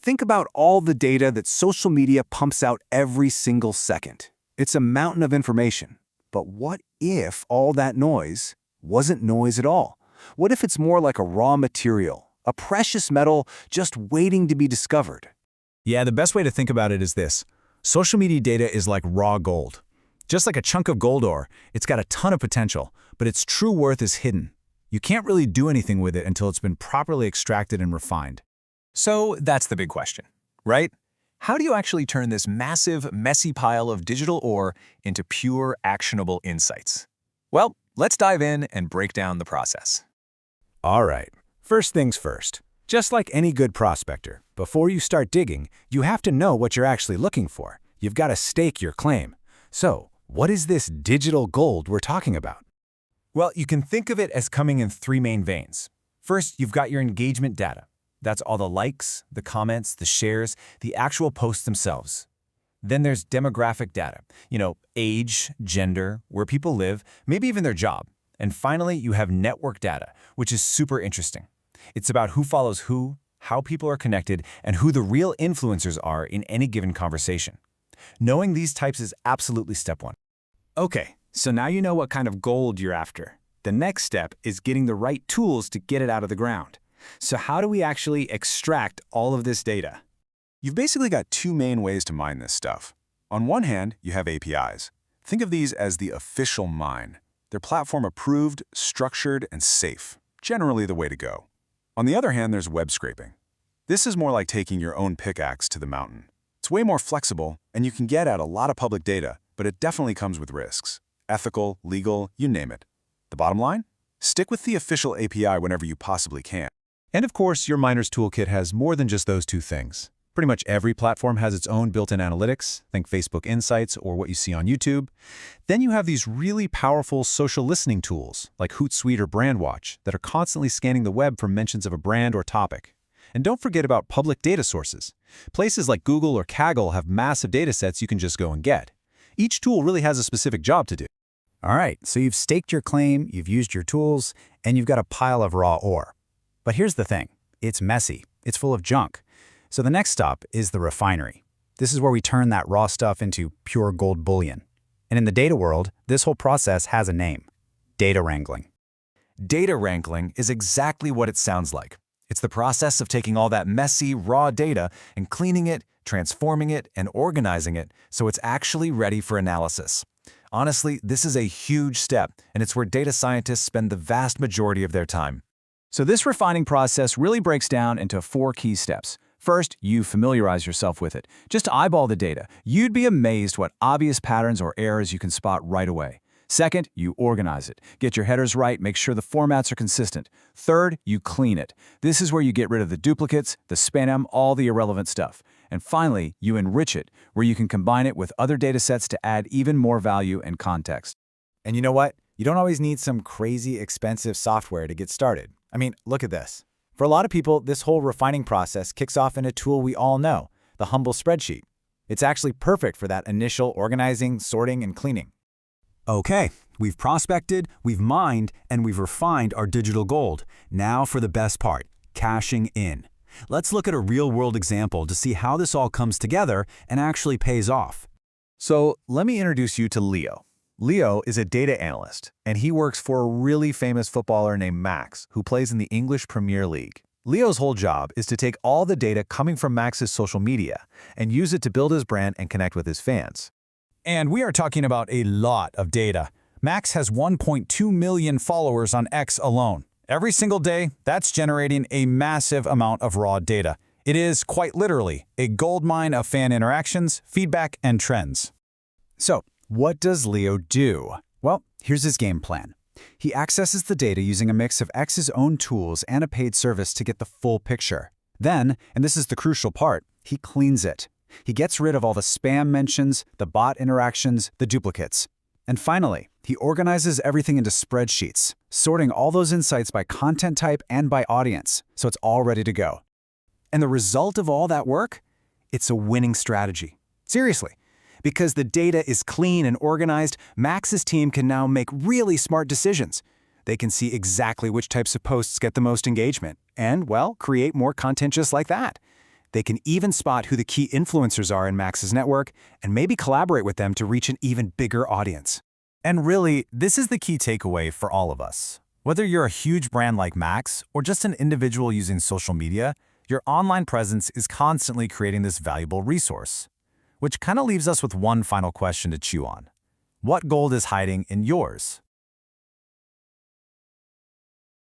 Think about all the data that social media pumps out every single second. It's a mountain of information. But what if all that noise wasn't noise at all? What if it's more like a raw material, a precious metal just waiting to be discovered? Yeah, the best way to think about it is this. Social media data is like raw gold. Just like a chunk of gold ore, it's got a ton of potential, but its true worth is hidden. You can't really do anything with it until it's been properly extracted and refined. So that's the big question, right? How do you actually turn this massive, messy pile of digital ore into pure, actionable insights? Well, let's dive in and break down the process. All right, first things first. Just like any good prospector, before you start digging, you have to know what you're actually looking for. You've got to stake your claim. So, what is this digital gold we're talking about? Well, you can think of it as coming in three main veins. First, you've got your engagement data. That's all the likes, the comments, the shares, the actual posts themselves. Then there's demographic data, age, gender, where people live, maybe even their job. And finally, you have network data, which is super interesting. It's about who follows who, how people are connected, and who the real influencers are in any given conversation. Knowing these types is absolutely step one. Okay, so now you know what kind of gold you're after. The next step is getting the right tools to get it out of the ground. So how do we actually extract all of this data? You've basically got two main ways to mine this stuff. On one hand, you have APIs. Think of these as the official mine. They're platform approved, structured, and safe. Generally the way to go. On the other hand, there's web scraping. This is more like taking your own pickaxe to the mountain. It's way more flexible, and you can get at a lot of public data, but it definitely comes with risks. Ethical, legal, you name it. The bottom line? Stick with the official API whenever you possibly can. And of course, your miner's toolkit has more than just those two things. Pretty much every platform has its own built-in analytics, think Facebook Insights or what you see on YouTube. Then you have these really powerful social listening tools like Hootsuite or BrandWatch that are constantly scanning the web for mentions of a brand or topic. And don't forget about public data sources. Places like Google or Kaggle have massive data sets you can just go and get. Each tool really has a specific job to do. All right, so you've staked your claim, you've used your tools, and you've got a pile of raw ore. But here's the thing. It's messy. It's full of junk. So the next stop is the refinery. This is where we turn that raw stuff into pure gold bullion. And in the data world, this whole process has a name: data wrangling. Data wrangling is exactly what it sounds like. It's the process of taking all that messy, raw data and cleaning it, transforming it, and organizing it so it's actually ready for analysis. Honestly, this is a huge step, and it's where data scientists spend the vast majority of their time. So this refining process really breaks down into 4 key steps. First, you familiarize yourself with it. Just eyeball the data. You'd be amazed what obvious patterns or errors you can spot right away. Second, you organize it. Get your headers right, make sure the formats are consistent. Third, you clean it. This is where you get rid of the duplicates, the spam, all the irrelevant stuff. And finally, you enrich it, where you can combine it with other datasets to add even more value and context. And you know what? You don't always need some crazy expensive software to get started. I mean, look at this. For a lot of people, this whole refining process kicks off in a tool we all know, the humble spreadsheet. It's actually perfect for that initial organizing, sorting, and cleaning. Okay, we've prospected, we've mined, and we've refined our digital gold. Now for the best part, cashing in. Let's look at a real-world example to see how this all comes together and actually pays off. So let me introduce you to Leo. Leo is a data analyst, and he works for a really famous footballer named Max, who plays in the English Premier League. Leo's whole job is to take all the data coming from Max's social media and use it to build his brand and connect with his fans. And we are talking about a lot of data. Max has 1.2 million followers on X alone. Every single day, that's generating a massive amount of raw data. It is, quite literally, a goldmine of fan interactions, feedback, and trends. So, what does Leo do? Well, here's his game plan. He accesses the data using a mix of X's own tools and a paid service to get the full picture. Then, and this is the crucial part, he cleans it. He gets rid of all the spam mentions, the bot interactions, the duplicates. And finally, he organizes everything into spreadsheets, sorting all those insights by content type and by audience, so it's all ready to go. And the result of all that work? It's a winning strategy. Seriously. Because the data is clean and organized, Max's team can now make really smart decisions. They can see exactly which types of posts get the most engagement and, well, create more content just like that. They can even spot who the key influencers are in Max's network and maybe collaborate with them to reach an even bigger audience. And really, this is the key takeaway for all of us. Whether you're a huge brand like Max or just an individual using social media, your online presence is constantly creating this valuable resource. Which kind of leaves us with one final question to chew on. What gold is hiding in yours?